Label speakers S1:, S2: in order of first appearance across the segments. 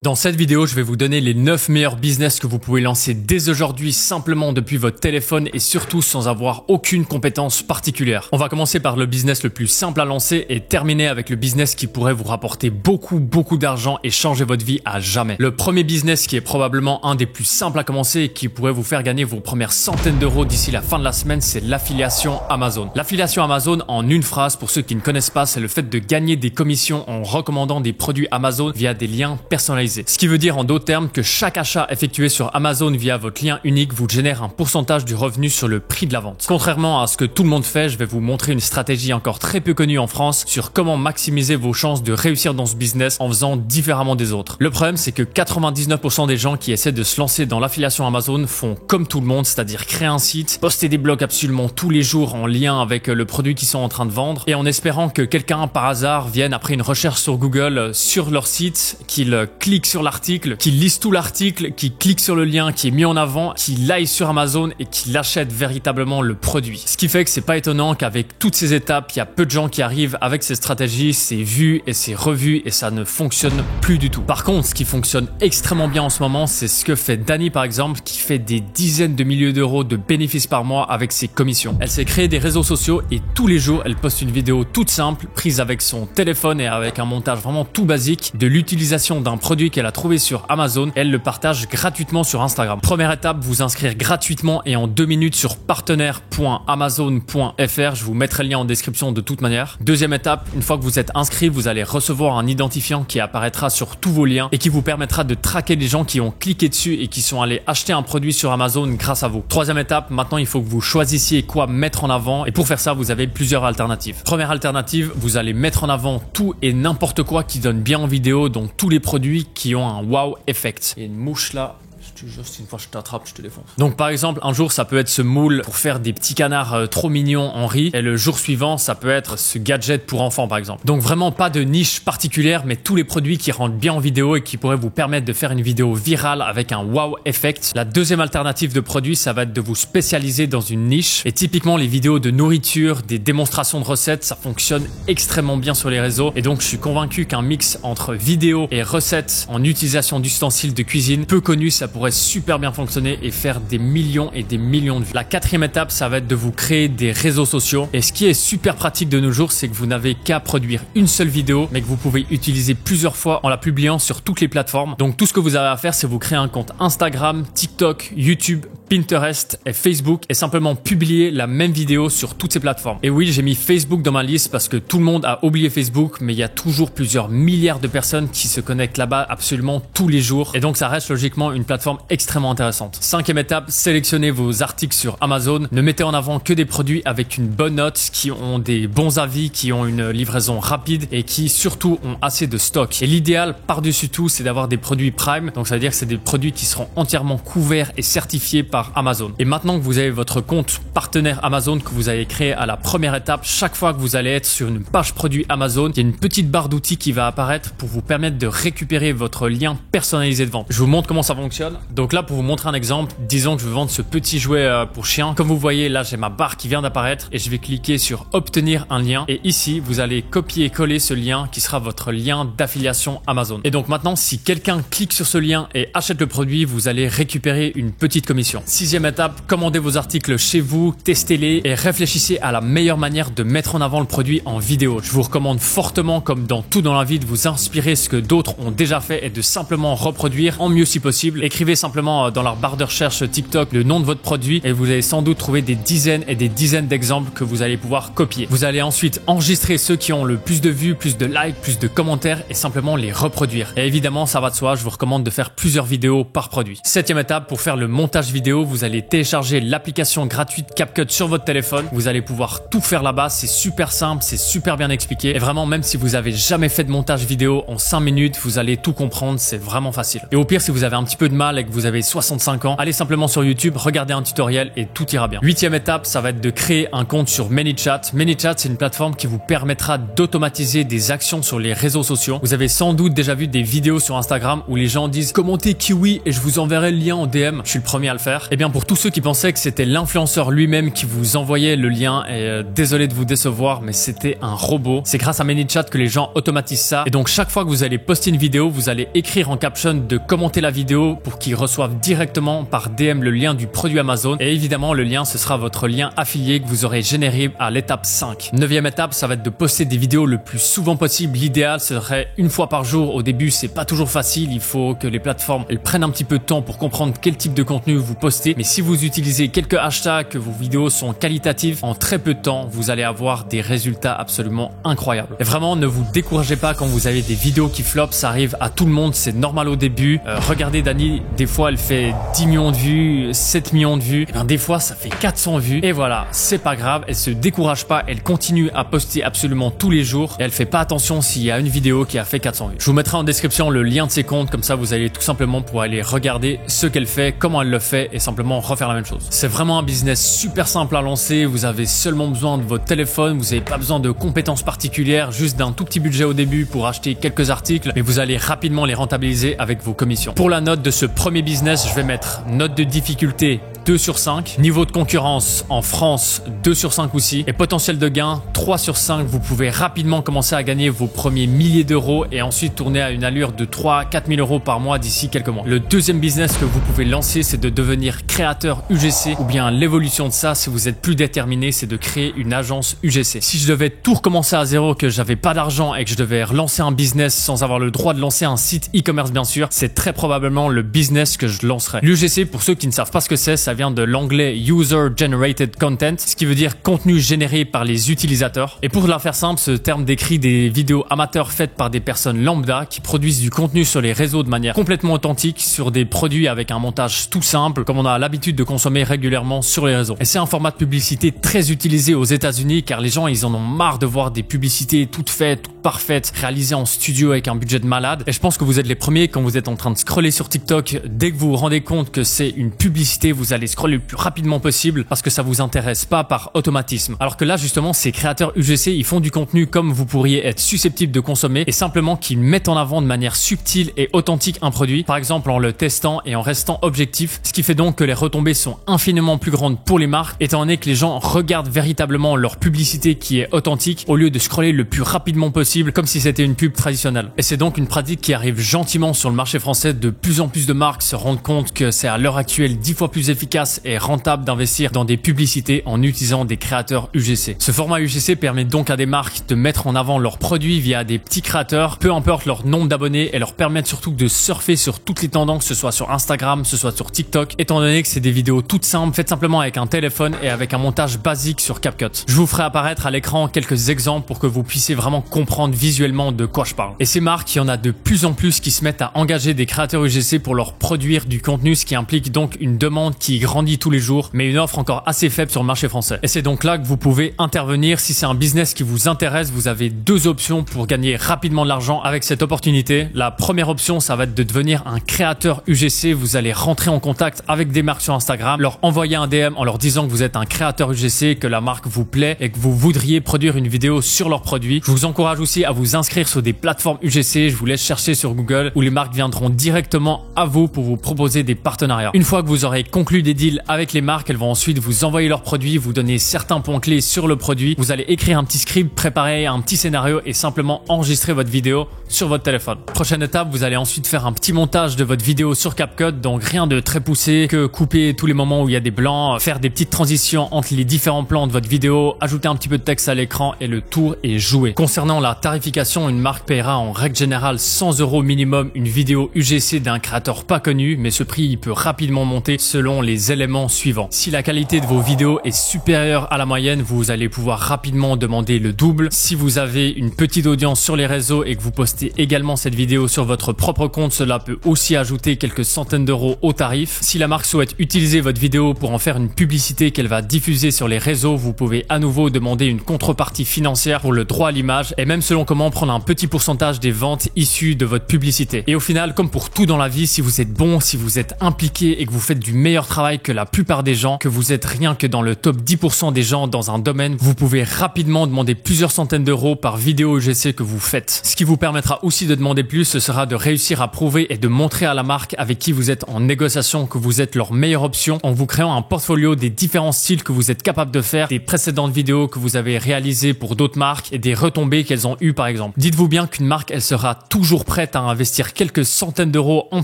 S1: Dans cette vidéo, je vais vous donner les 9 meilleurs business que vous pouvez lancer dès aujourd'hui simplement depuis votre téléphone et surtout sans avoir aucune compétence particulière. On va commencer par le business le plus simple à lancer et terminer avec le business qui pourrait vous rapporter beaucoup d'argent et changer votre vie à jamais. Le premier business qui est probablement un des plus simples à commencer et qui pourrait vous faire gagner vos premières centaines d'euros d'ici la fin de la semaine, c'est l'affiliation Amazon. L'affiliation Amazon, en une phrase, pour ceux qui ne connaissent pas, c'est le fait de gagner des commissions en recommandant des produits Amazon via des liens personnalisés. Ce qui veut dire en d'autres termes que chaque achat effectué sur Amazon via votre lien unique vous génère un pourcentage du revenu sur le prix de la vente. Contrairement à ce que tout le monde fait, je vais vous montrer une stratégie encore très peu connue en France sur comment maximiser vos chances de réussir dans ce business en faisant différemment des autres. Le problème, c'est que 99% des gens qui essaient de se lancer dans l'affiliation Amazon font comme tout le monde, c'est-à-dire créer un site, poster des blogs absolument tous les jours en lien avec le produit qu'ils sont en train de vendre et en espérant que quelqu'un par hasard vienne après une recherche sur Google sur leur site, qu'il clique sur l'article, qu'il lise tout l'article, qu'il clique sur le lien qui est mis en avant, qu'il aille sur Amazon et qu'il achète véritablement le produit. Ce qui fait que c'est pas étonnant qu'avec toutes ces étapes, il y a peu de gens qui arrivent avec ces stratégies, c'est vu et c'est revu et ça ne fonctionne plus du tout. Par contre, ce qui fonctionne extrêmement bien en ce moment, c'est ce que fait Dani par exemple, qui fait des dizaines de milliers d'euros de bénéfices par mois avec ses commissions. Elle s'est créé des réseaux sociaux et tous les jours, elle poste une vidéo toute simple, prise avec son téléphone et avec un montage vraiment tout basique de l'utilisation d'un produit qu'elle a trouvé sur Amazon. Elle le partage gratuitement sur Instagram. Première étape, vous inscrire gratuitement et en 2 minutes sur partenaire.amazon.fr. Je vous mettrai le lien en description de toute manière. Deuxième étape, une fois que vous êtes inscrit, vous allez recevoir un identifiant qui apparaîtra sur tous vos liens et qui vous permettra de traquer les gens qui ont cliqué dessus et qui sont allés acheter un produit sur Amazon grâce à vous. Troisième étape, maintenant il faut que vous choisissiez quoi mettre en avant et pour faire ça, vous avez plusieurs alternatives. Première alternative, vous allez mettre en avant tout et n'importe quoi qui donne bien en vidéo, donc tous les produits qui ont un wow effect. Il y a une mouche là. Juste une fois je t'attrape, je te défonce. Donc par exemple, un jour ça peut être ce moule pour faire des petits canards trop mignons en riz et le jour suivant ça peut être ce gadget pour enfants par exemple. Donc vraiment pas de niche particulière mais tous les produits qui rentrent bien en vidéo et qui pourraient vous permettre de faire une vidéo virale avec un wow effect. La deuxième alternative de produit, ça va être de vous spécialiser dans une niche et typiquement les vidéos de nourriture, des démonstrations de recettes, ça fonctionne extrêmement bien sur les réseaux et donc je suis convaincu qu'un mix entre vidéo et recettes en utilisation d'ustensiles de cuisine peu connus, ça pourrait super bien fonctionner et faire des millions et des millions de vues. La quatrième étape, ça va être de vous créer des réseaux sociaux. Et ce qui est super pratique de nos jours, c'est que vous n'avez qu'à produire une seule vidéo, mais que vous pouvez utiliser plusieurs fois en la publiant sur toutes les plateformes. Donc tout ce que vous avez à faire, c'est vous créer un compte Instagram, TikTok, YouTube, Pinterest et Facebook et simplement publier la même vidéo sur toutes ces plateformes. Et oui, j'ai mis Facebook dans ma liste parce que tout le monde a oublié Facebook, mais il y a toujours plusieurs milliards de personnes qui se connectent là-bas absolument tous les jours. Et donc ça reste logiquement une plateforme extrêmement intéressante. Cinquième étape, sélectionnez vos articles sur Amazon. Ne mettez en avant que des produits avec une bonne note, qui ont des bons avis, qui ont une livraison rapide et qui surtout ont assez de stock. Et l'idéal par-dessus tout, c'est d'avoir des produits Prime. Donc ça veut dire que c'est des produits qui seront entièrement couverts et certifiés par Amazon. Et maintenant que vous avez votre compte partenaire Amazon que vous avez créé à la première étape, chaque fois que vous allez être sur une page produit Amazon, il y a une petite barre d'outils qui va apparaître pour vous permettre de récupérer votre lien personnalisé de vente. Je vous montre comment ça fonctionne. Donc là, pour vous montrer un exemple, disons que je veux vendre ce petit jouet pour chien. Comme vous voyez, là, j'ai ma barre qui vient d'apparaître et je vais cliquer sur obtenir un lien. Et ici, vous allez copier et coller ce lien qui sera votre lien d'affiliation Amazon. Et donc maintenant, si quelqu'un clique sur ce lien et achète le produit, vous allez récupérer une petite commission. Sixième étape, commandez vos articles chez vous, testez-les et réfléchissez à la meilleure manière de mettre en avant le produit en vidéo. Je vous recommande fortement, comme dans tout dans la vie, de vous inspirer ce que d'autres ont déjà fait et de simplement reproduire en mieux si possible. Écrivez simplement dans la barre de recherche TikTok le nom de votre produit et vous allez sans doute trouver des dizaines et des dizaines d'exemples que vous allez pouvoir copier. Vous allez ensuite enregistrer ceux qui ont le plus de vues, plus de likes, plus de commentaires et simplement les reproduire. Et évidemment, ça va de soi, je vous recommande de faire plusieurs vidéos par produit. Septième étape, pour faire le montage vidéo, vous allez télécharger l'application gratuite CapCut sur votre téléphone. Vous allez pouvoir tout faire là-bas, c'est super simple, c'est super bien expliqué et vraiment même si vous avez jamais fait de montage vidéo en 5 minutes, vous allez tout comprendre, c'est vraiment facile. Et au pire, si vous avez un petit peu de mal et que vous avez 65 ans, allez simplement sur YouTube, regardez un tutoriel et tout ira bien. Huitième étape, ça va être de créer un compte sur ManyChat. ManyChat, c'est une plateforme qui vous permettra d'automatiser des actions sur les réseaux sociaux. Vous avez sans doute déjà vu des vidéos sur Instagram où les gens disent commentez Kiwi et je vous enverrai le lien en DM. Je suis le premier à le faire. faire? Eh bien, pour tous ceux qui pensaient que c'était l'influenceur lui-même qui vous envoyait le lien, et désolé de vous décevoir, mais c'était un robot. C'est grâce à ManyChat que les gens automatisent ça. Et donc, chaque fois que vous allez poster une vidéo, vous allez écrire en caption de commenter la vidéo pour qu'ils reçoivent directement par DM le lien du produit Amazon. Et évidemment, le lien, ce sera votre lien affilié que vous aurez généré à l'étape 5. 9e étape, ça va être de poster des vidéos le plus souvent possible. L'idéal serait une fois par jour. Au début, c'est pas toujours facile. Il faut que les plateformes elles prennent un petit peu de temps pour comprendre quel type de contenu vous postez. Mais si vous utilisez quelques hashtags, que vos vidéos sont qualitatives, en très peu de temps, vous allez avoir des résultats absolument incroyables. Et vraiment, ne vous découragez pas quand vous avez des vidéos qui flopent. Ça arrive à tout le monde. C'est normal au début. Regardez Dani, des fois, elle fait 10 millions de vues, 7 millions de vues. Et bien, des fois, ça fait 400 vues. Et voilà, c'est pas grave. Elle se décourage pas. Elle continue à poster absolument tous les jours. Et elle fait pas attention s'il y a une vidéo qui a fait 400 vues. Je vous mettrai en description le lien de ses comptes. Comme ça, vous allez tout simplement pouvoir aller regarder ce qu'elle fait, comment elle le fait et simplement refaire la même chose. C'est vraiment un business super simple à lancer. Vous avez seulement besoin de votre téléphone. Vous n'avez pas besoin de compétences particulières, juste d'un tout petit budget au début pour acheter quelques articles. Mais vous allez rapidement les rentabiliser avec vos commissions. Pour la note de ce premier business, je vais mettre note de difficulté 2 sur 5. Niveau de concurrence en France, 2 sur 5 aussi. Et potentiel de gain, 3 sur 5. Vous pouvez rapidement commencer à gagner vos premiers milliers d'euros et ensuite tourner à une allure de 3 à 4 000 euros par mois d'ici quelques mois. Le deuxième business que vous pouvez lancer, c'est de devenir créateur UGC ou bien l'évolution de ça, si vous êtes plus déterminé, c'est de créer une agence UGC. Si je devais tout recommencer à zéro, que j'avais pas d'argent et que je devais relancer un business sans avoir le droit de lancer un site e-commerce bien sûr, c'est très probablement le business que je lancerais. L'UGC, pour ceux qui ne savent pas ce que c'est, ça vient de l'anglais User Generated Content, ce qui veut dire contenu généré par les utilisateurs. Et pour la faire simple, ce terme décrit des vidéos amateurs faites par des personnes lambda qui produisent du contenu sur les réseaux de manière complètement authentique sur des produits avec un montage tout simple, comme on a l'habitude de consommer régulièrement sur les réseaux. Et c'est un format de publicité très utilisé aux États-Unis car les gens, ils en ont marre de voir des publicités toutes faites, toutes parfaites, réalisées en studio avec un budget de malade. Et je pense que vous êtes les premiers quand vous êtes en train de scroller sur TikTok, dès que vous vous rendez compte que c'est une publicité, vous allez scroller le plus rapidement possible parce que ça vous intéresse pas par automatisme. Alors que là, justement, ces créateurs UGC, ils font du contenu comme vous pourriez être susceptible de consommer et simplement qu'ils mettent en avant de manière subtile et authentique un produit, par exemple en le testant et en restant objectif, ce qui fait donc que les retombées sont infiniment plus grandes pour les marques, étant donné que les gens regardent véritablement leur publicité qui est authentique au lieu de scroller le plus rapidement possible comme si c'était une pub traditionnelle. Et c'est donc une pratique qui arrive gentiment sur le marché français. De plus en plus de marques se rendent compte que c'est à l'heure actuelle 10 fois plus efficace et rentable d'investir dans des publicités en utilisant des créateurs UGC. Ce format UGC permet donc à des marques de mettre en avant leurs produits via des petits créateurs, peu importe leur nombre d'abonnés, et leur permettre surtout de surfer sur toutes les tendances, que ce soit sur Instagram, que ce soit sur TikTok, étant donné que c'est des vidéos toutes simples, faites simplement avec un téléphone et avec un montage basique sur CapCut. Je vous ferai apparaître à l'écran quelques exemples pour que vous puissiez vraiment comprendre visuellement de quoi je parle. Et ces marques, il y en a de plus en plus qui se mettent à engager des créateurs UGC pour leur produire du contenu, ce qui implique donc une demande qui grandit tous les jours, mais une offre encore assez faible sur le marché français. Et c'est donc là que vous pouvez intervenir. Si c'est un business qui vous intéresse, vous avez deux options pour gagner rapidement de l'argent avec cette opportunité. La première option, ça va être de devenir un créateur UGC. Vous allez rentrer en contact avec des marques sur Instagram, leur envoyer un DM en leur disant que vous êtes un créateur UGC, que la marque vous plaît et que vous voudriez produire une vidéo sur leurs produits. Je vous encourage aussi à vous inscrire sur des plateformes UGC. Je vous laisse chercher sur Google où les marques viendront directement à vous pour vous proposer des partenariats. Une fois que vous aurez conclu des deals avec les marques, elles vont ensuite vous envoyer leurs produits, vous donner certains points clés sur le produit. Vous allez écrire un petit script, préparer un petit scénario et simplement enregistrer votre vidéo sur votre téléphone. Prochaine étape, vous allez ensuite faire un petit montage de votre vidéo sur CapCut, donc rien de très poussé, que couper tous les moments où il y a des blancs, faire des petites transitions entre les différents plans de votre vidéo, ajouter un petit peu de texte à l'écran et le tour est joué. Concernant la tarification, une marque paiera en règle générale 100 € minimum une vidéo UGC d'un créateur pas connu, mais ce prix il peut rapidement monter selon les éléments suivants. Si la qualité de vos vidéos est supérieure à la moyenne, vous allez pouvoir rapidement demander le double. Si vous avez une petite audience sur les réseaux et que vous postez également cette vidéo sur votre propre compte, cela peut aussi ajouter quelques centaines d'euros au tarif. Si la marque souhaite utiliser votre vidéo pour en faire une publicité qu'elle va diffuser sur les réseaux, vous pouvez à nouveau demander une contrepartie financière pour le droit à l'image et même selon comment prendre un petit pourcentage des ventes issues de votre publicité. Et au final, comme pour tout dans la vie, si vous êtes bon, si vous êtes impliqué et que vous faites du meilleur travail travail que la plupart des gens, que vous êtes rien que dans le top 10% des gens dans un domaine, vous pouvez rapidement demander plusieurs centaines d'euros par vidéo UGC que vous faites. Ce qui vous permettra aussi de demander plus, ce sera de réussir à prouver et de montrer à la marque avec qui vous êtes en négociation que vous êtes leur meilleure option en vous créant un portfolio des différents styles que vous êtes capable de faire, des précédentes vidéos que vous avez réalisées pour d'autres marques et des retombées qu'elles ont eues par exemple. Dites-vous bien qu'une marque, elle sera toujours prête à investir quelques centaines d'euros en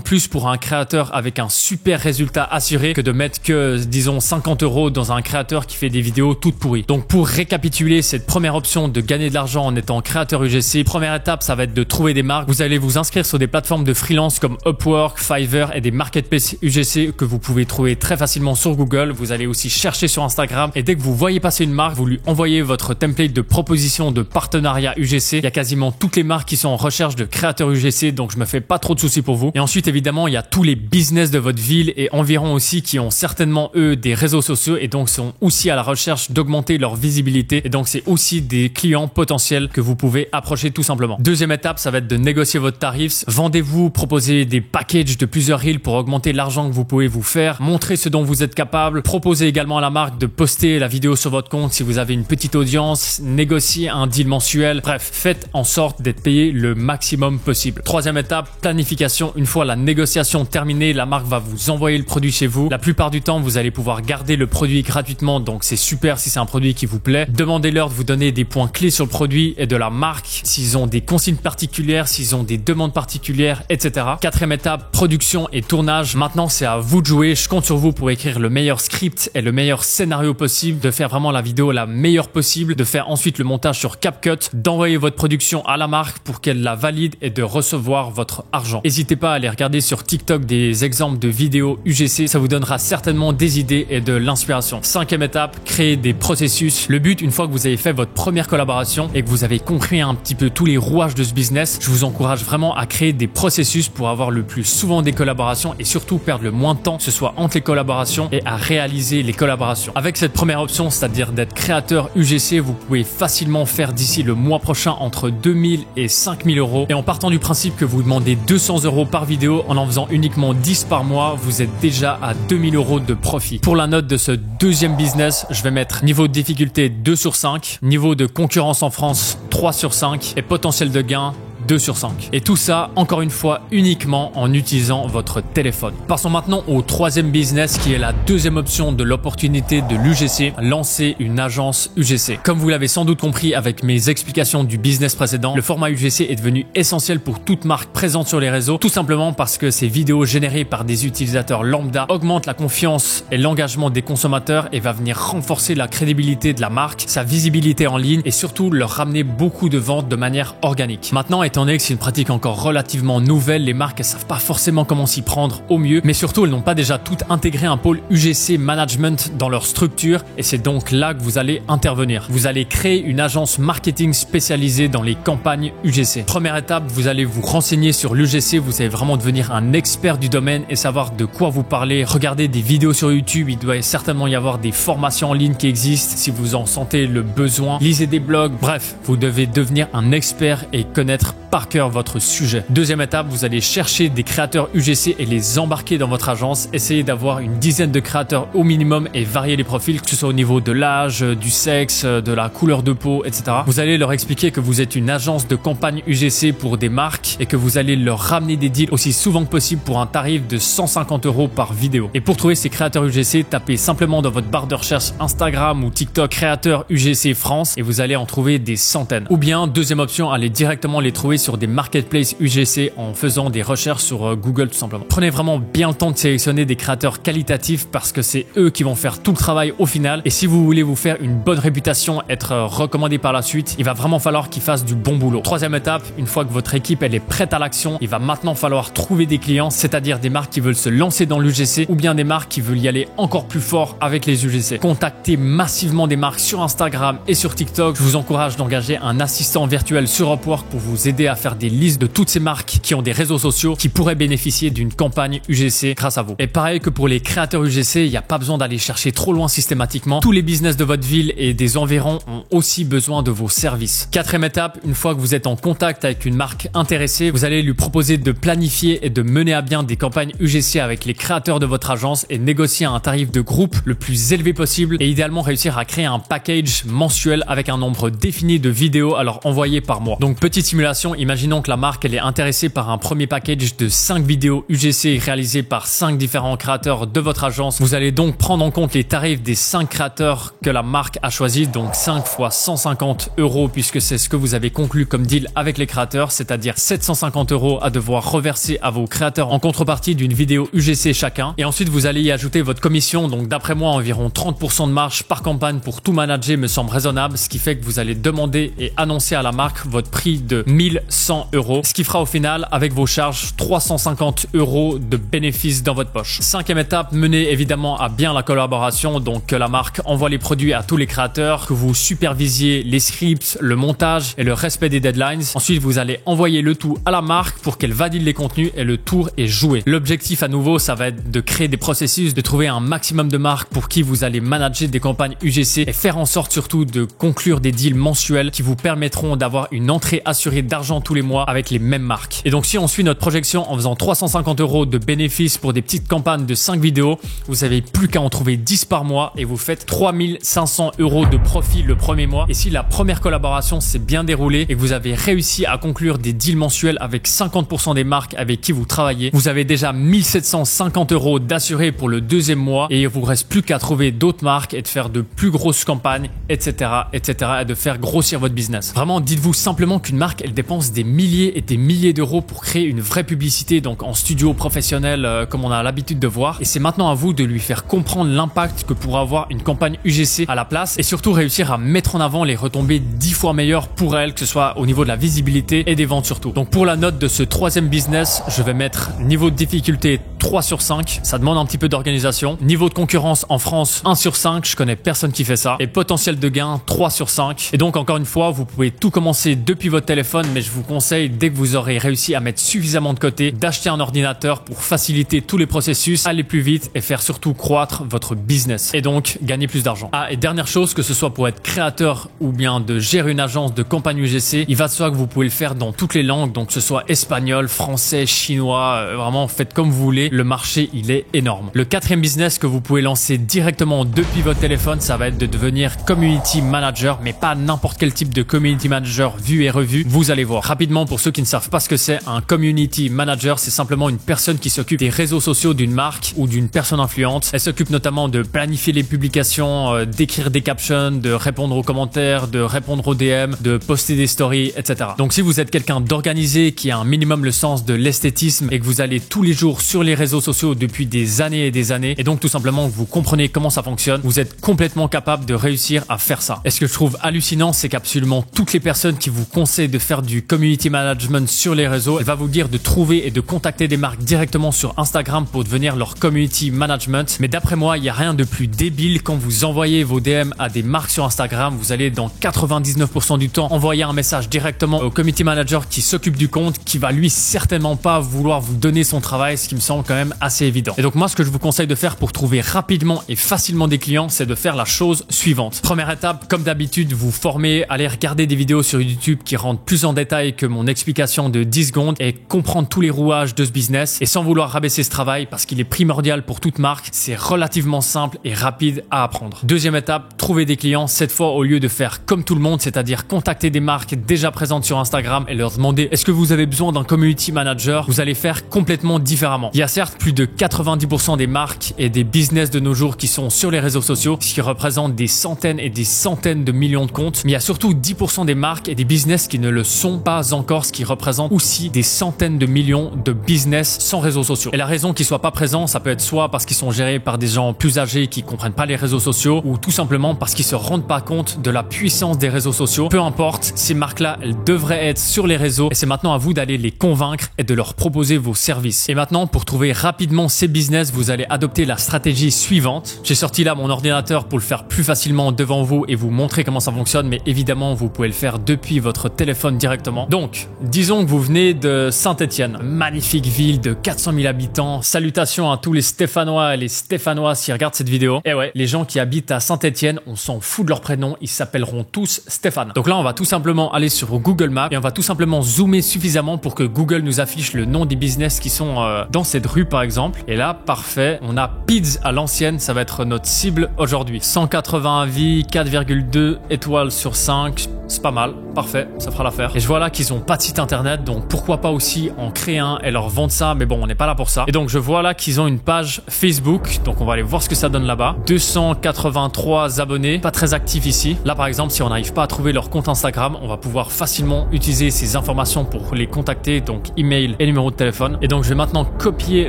S1: plus pour un créateur avec un super résultat assuré que de mettre que, disons, 50 euros dans un créateur qui fait des vidéos toutes pourries. Donc pour récapituler cette première option de gagner de l'argent en étant créateur UGC, première étape, ça va être de trouver des marques. Vous allez vous inscrire sur des plateformes de freelance comme Upwork, Fiverr et des marketplaces UGC que vous pouvez trouver très facilement sur Google. Vous allez aussi chercher sur Instagram et dès que vous voyez passer une marque, vous lui envoyez votre template de proposition de partenariat UGC. Il y a quasiment toutes les marques qui sont en recherche de créateurs UGC, donc je me fais pas trop de soucis pour vous. Et ensuite, évidemment, il y a tous les business de votre ville et environ aussi qui ont certainement, eux, des réseaux sociaux et donc sont aussi à la recherche d'augmenter leur visibilité. Et donc, c'est aussi des clients potentiels que vous pouvez approcher tout simplement. Deuxième étape, ça va être de négocier votre tarif. Vendez-vous, proposez des packages de plusieurs reels pour augmenter l'argent que vous pouvez vous faire. Montrez ce dont vous êtes capable. Proposez également à la marque de poster la vidéo sur votre compte si vous avez une petite audience. Négociez un deal mensuel. Bref, faites en sorte d'être payé le maximum possible. Troisième étape, planification. Une fois la négociation terminée, la marque va vous envoyer le produit chez vous. La plupart du temps, vous allez pouvoir garder le produit gratuitement, donc c'est super si c'est un produit qui vous plaît. Demandez-leur de vous donner des points clés sur le produit et de la marque, s'ils ont des consignes particulières, s'ils ont des demandes particulières, etc. Quatrième étape, production et tournage. Maintenant, c'est à vous de jouer. Je compte sur vous pour écrire le meilleur script et le meilleur scénario possible, de faire vraiment la vidéo la meilleure possible, de faire ensuite le montage sur CapCut, d'envoyer votre production à la marque pour qu'elle la valide et de recevoir votre argent. N'hésitez pas à aller regarder sur TikTok des exemples de vidéos UGC, ça vous donnera certainement des idées et de l'inspiration. Cinquième étape, créer des processus. Le but, une fois que vous avez fait votre première collaboration et que vous avez compris un petit peu tous les rouages de ce business, je vous encourage vraiment à créer des processus pour avoir le plus souvent des collaborations et surtout perdre le moins de temps, que ce soit entre les collaborations et à réaliser les collaborations. Avec cette première option, c'est-à-dire d'être créateur UGC, vous pouvez facilement faire d'ici le mois prochain entre 2000 et 5000 euros. Et en partant du principe que vous demandez 200 euros par vidéo, en faisant uniquement 10 par mois, vous êtes déjà à 2000 euros de profit. Pour la note de ce deuxième business, je vais mettre niveau de difficulté 2 sur 5, niveau de concurrence en France 3 sur 5 et potentiel de gain 2 sur 5. Et tout ça, encore une fois, uniquement en utilisant votre téléphone. Passons maintenant au troisième business qui est la deuxième option de l'opportunité de l'UGC, lancer une agence UGC. Comme vous l'avez sans doute compris avec mes explications du business précédent, le format UGC est devenu essentiel pour toute marque présente sur les réseaux, tout simplement parce que ces vidéos générées par des utilisateurs lambda augmentent la confiance et l'engagement des consommateurs et va venir renforcer la crédibilité de la marque, sa visibilité en ligne et surtout leur ramener beaucoup de ventes de manière organique. Maintenant, étant donné que c'est une pratique encore relativement nouvelle, les marques elles savent pas forcément comment s'y prendre au mieux, mais surtout elles n'ont pas déjà toutes intégré un pôle UGC management dans leur structure et c'est donc là que vous allez intervenir. Vous allez créer une agence marketing spécialisée dans les campagnes UGC. Première étape, vous allez vous renseigner sur l'UGC, vous allez vraiment devenir un expert du domaine et savoir de quoi vous parlez. Regardez des vidéos sur YouTube, il doit certainement y avoir des formations en ligne qui existent si vous en sentez le besoin. Lisez des blogs, bref, vous devez devenir un expert et connaître par cœur votre sujet. Deuxième étape, vous allez chercher des créateurs UGC et les embarquer dans votre agence. Essayez d'avoir une dizaine de créateurs au minimum et varier les profils, que ce soit au niveau de l'âge, du sexe, de la couleur de peau, etc. Vous allez leur expliquer que vous êtes une agence de campagne UGC pour des marques et que vous allez leur ramener des deals aussi souvent que possible pour un tarif de 150 euros par vidéo. Et pour trouver ces créateurs UGC, tapez simplement dans votre barre de recherche Instagram ou TikTok créateurs UGC France et vous allez en trouver des centaines. Ou bien, deuxième option, allez directement les trouver sur des marketplaces UGC en faisant des recherches sur Google tout simplement. Prenez vraiment bien le temps de sélectionner des créateurs qualitatifs parce que c'est eux qui vont faire tout le travail au final. Et si vous voulez vous faire une bonne réputation, être recommandé par la suite, il va vraiment falloir qu'ils fassent du bon boulot. Troisième étape, une fois que votre équipe elle est prête à l'action, il va maintenant falloir trouver des clients, c'est-à-dire des marques qui veulent se lancer dans l'UGC ou bien des marques qui veulent y aller encore plus fort avec les UGC. Contactez massivement des marques sur Instagram et sur TikTok. Je vous encourage d'engager un assistant virtuel sur Upwork pour vous aider à faire des listes de toutes ces marques qui ont des réseaux sociaux qui pourraient bénéficier d'une campagne UGC grâce à vous. Et pareil que pour les créateurs UGC, il n'y a pas besoin d'aller chercher trop loin systématiquement. Tous les business de votre ville et des environs ont aussi besoin de vos services. Quatrième étape, une fois que vous êtes en contact avec une marque intéressée, vous allez lui proposer de planifier et de mener à bien des campagnes UGC avec les créateurs de votre agence et négocier un tarif de groupe le plus élevé possible et idéalement réussir à créer un package mensuel avec un nombre défini de vidéos à leur envoyer par mois. Donc petite simulation, imaginons que la marque elle est intéressée par un premier package de 5 vidéos UGC réalisées par 5 différents créateurs de votre agence. Vous allez donc prendre en compte les tarifs des 5 créateurs que la marque a choisi, donc 5 fois 150 € puisque c'est ce que vous avez conclu comme deal avec les créateurs, c'est-à-dire 750 € à devoir reverser à vos créateurs en contrepartie d'une vidéo UGC chacun. Et ensuite vous allez y ajouter votre commission, donc d'après moi environ 30% de marge par campagne pour tout manager me semble raisonnable, ce qui fait que vous allez demander et annoncer à la marque votre prix de 1100 €, ce qui fera au final avec vos charges 350 € de bénéfices dans votre poche. Cinquième étape, menez évidemment à bien la collaboration, donc que la marque envoie les produits à tous les créateurs, que vous supervisiez les scripts, le montage et le respect des deadlines. Ensuite vous allez envoyer le tout à la marque pour qu'elle valide les contenus et le tour est joué. L'objectif à nouveau ça va être de créer des processus, de trouver un maximum de marques pour qui vous allez manager des campagnes UGC et faire en sorte surtout de conclure des deals mensuels qui vous permettront d'avoir une entrée assurée d'argent tous les mois avec les mêmes marques. Et donc si on suit notre projection en faisant 350 € de bénéfices pour des petites campagnes de 5 vidéos, vous avez plus qu'à en trouver 10 par mois et vous faites 3500 € de profit le premier mois. Et si la première collaboration s'est bien déroulée et que vous avez réussi à conclure des deals mensuels avec 50% des marques avec qui vous travaillez, vous avez déjà 1750 € d'assurés pour le deuxième mois et il vous reste plus qu'à trouver d'autres marques et de faire de plus grosses campagnes, etc., etc., et de faire grossir votre business. Vraiment, dites-vous simplement qu'une marque, elle dépense des milliers et des milliers d'euros pour créer une vraie publicité, donc en studio professionnel, comme on a l'habitude de voir. Et c'est maintenant à vous de lui faire comprendre l'impact que pourra avoir une campagne UGC à la place et surtout réussir à mettre en avant les retombées 10 fois meilleures pour elle, que ce soit au niveau de la visibilité et des ventes surtout. Donc pour la note de ce troisième business, je vais mettre niveau de difficulté 3 sur 5. Ça demande un petit peu d'organisation. Niveau de concurrence en France, 1 sur 5. Je connais personne qui fait ça. Et potentiel de gain, 3 sur 5. Et donc, encore une fois, vous pouvez tout commencer depuis votre téléphone, mais je vous conseille, dès que vous aurez réussi à mettre suffisamment de côté, d'acheter un ordinateur pour faciliter tous les processus, aller plus vite et faire surtout croître votre business. Et donc, gagner plus d'argent. Ah, et dernière chose, que ce soit pour être créateur ou bien de gérer une agence de campagne UGC, il va de soi que vous pouvez le faire dans toutes les langues, donc que ce soit espagnol, français, chinois, vraiment, faites comme vous voulez. Le marché, il est énorme. Le quatrième business que vous pouvez lancer directement depuis votre téléphone, ça va être de devenir community manager, mais pas n'importe quel type de community manager vu et revu. Vous allez voir. Rapidement, pour ceux qui ne savent pas ce que c'est, un community manager, c'est simplement une personne qui s'occupe des réseaux sociaux d'une marque ou d'une personne influente. Elle s'occupe notamment de planifier les publications, d'écrire des captions, de répondre aux commentaires, de répondre aux DM, de poster des stories, etc. Donc si vous êtes quelqu'un d'organisé, qui a un minimum le sens de l'esthétisme et que vous allez tous les jours sur les réseaux sociaux depuis des années et des années, et donc tout simplement que vous comprenez comment ça fonctionne, vous êtes complètement capable de réussir à faire ça. Et ce que je trouve hallucinant, c'est qu'absolument toutes les personnes qui vous conseillent de faire du community management sur les réseaux, elle va vous dire de trouver et de contacter des marques directement sur Instagram pour devenir leur community management. Mais d'après moi, il n'y a rien de plus débile quand vous envoyez vos DM à des marques sur Instagram. Vous allez dans 99% du temps envoyer un message directement au community manager qui s'occupe du compte, qui va lui certainement pas vouloir vous donner son travail, ce qui me semble quand même assez évident. Et donc moi, ce que je vous conseille de faire pour trouver rapidement et facilement des clients, c'est de faire la chose suivante. Première étape, comme d'habitude, vous formez, allez regarder des vidéos sur YouTube qui rentrent plus en détail que mon explication de 10 secondes et comprendre tous les rouages de ce business, et sans vouloir rabaisser ce travail parce qu'il est primordial pour toute marque. C'est relativement simple et rapide à apprendre. Deuxième étape, trouver des clients. Cette fois, au lieu de faire comme tout le monde, c'est-à-dire contacter des marques déjà présentes sur Instagram et leur demander est-ce que vous avez besoin d'un community manager, vous allez faire complètement différemment. Il y a certes plus de 90% des marques et des business de nos jours qui sont sur les réseaux sociaux, ce qui représente des centaines et des centaines de millions de comptes, mais il y a surtout 10% des marques et des business qui ne le sont pas encore, ce qui représente aussi des centaines de millions de business sans réseaux sociaux. Et la raison qu'ils soient pas présents, ça peut être soit parce qu'ils sont gérés par des gens plus âgés qui comprennent pas les réseaux sociaux, ou tout simplement parce qu'ils se rendent pas compte de la puissance des réseaux sociaux. Peu importe, ces marques-là, elles devraient être sur les réseaux et c'est maintenant à vous d'aller les convaincre et de leur proposer vos services. Et maintenant, pour trouver trouver rapidement ces business, vous allez adopter la stratégie suivante. J'ai sorti là mon ordinateur pour le faire plus facilement devant vous et vous montrer comment ça fonctionne, mais évidemment, vous pouvez le faire depuis votre téléphone directement. Donc, disons que vous venez de Saint-Étienne, magnifique ville de 400 000 habitants. Salutations à tous les Stéphanois et les Stéphanoises qui regardent cette vidéo. Et ouais, les gens qui habitent à Saint-Étienne, on s'en fout de leur prénom, ils s'appelleront tous Stéphane. Donc là, on va tout simplement aller sur Google Maps et on va tout simplement zoomer suffisamment pour que Google nous affiche le nom des business qui sont dans cette rue par exemple. Et là, parfait, on a Piz à l'ancienne, ça va être notre cible aujourd'hui. 180 avis, 4,2 étoiles sur 5, c'est pas mal, parfait, ça fera l'affaire. Et je vois là qu'ils ont pas de site internet, donc pourquoi pas aussi en créer un et leur vendre ça, mais bon, on n'est pas là pour ça. Et donc je vois là qu'ils ont une page Facebook, donc on va aller voir ce que ça donne là-bas. 283 abonnés, pas très actifs ici. Là par exemple, si on n'arrive pas à trouver leur compte Instagram, on va pouvoir facilement utiliser ces informations pour les contacter, donc email et numéro de téléphone. Et donc je vais maintenant copier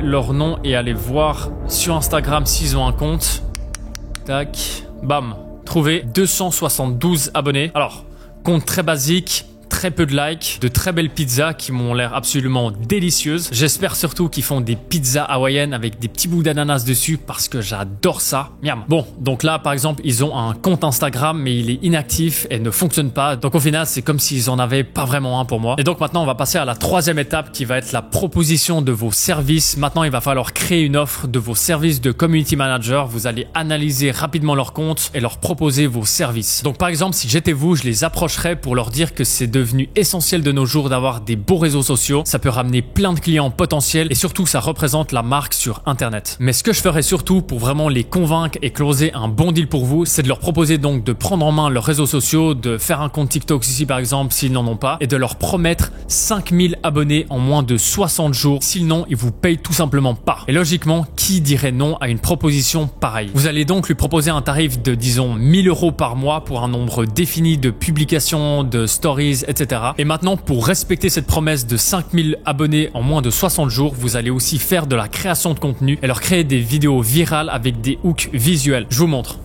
S1: leur nom et aller voir sur Instagram s'ils ont un compte. Tac, bam, trouvé 272 abonnés. Alors, compte très basique, très peu de likes, de très belles pizzas qui m'ont l'air absolument délicieuses. J'espère surtout qu'ils font des pizzas hawaïennes avec des petits bouts d'ananas dessus parce que j'adore ça. Miam. Bon, donc là par exemple, ils ont un compte Instagram mais il est inactif et ne fonctionne pas. Donc au final, c'est comme s'ils en avaient pas vraiment un pour moi. Et donc maintenant, on va passer à la troisième étape qui va être la proposition de vos services. Maintenant, il va falloir créer une offre de vos services de community manager. Vous allez analyser rapidement leur compte et leur proposer vos services. Donc par exemple, si j'étais vous, je les approcherais pour leur dire que c'est devenu essentiel de nos jours d'avoir des beaux réseaux sociaux. Ça peut ramener plein de clients potentiels et surtout ça représente la marque sur internet. Mais ce que je ferais surtout pour vraiment les convaincre et closer un bon deal pour vous, c'est de leur proposer donc de prendre en main leurs réseaux sociaux, de faire un compte TikTok ici par exemple s'ils n'en ont pas et de leur promettre 5000 abonnés en moins de 60 jours. Sinon, ils vous payent tout simplement pas. Et logiquement, qui dirait non à une proposition pareille? Vous allez donc lui proposer un tarif de disons 1000 € par mois pour un nombre défini de publications, de stories, etc. Et maintenant, pour respecter cette promesse de 5000 abonnés en moins de 60 jours, vous allez aussi faire de la création de contenu et leur créer des vidéos virales avec des hooks visuels. Je vous montre.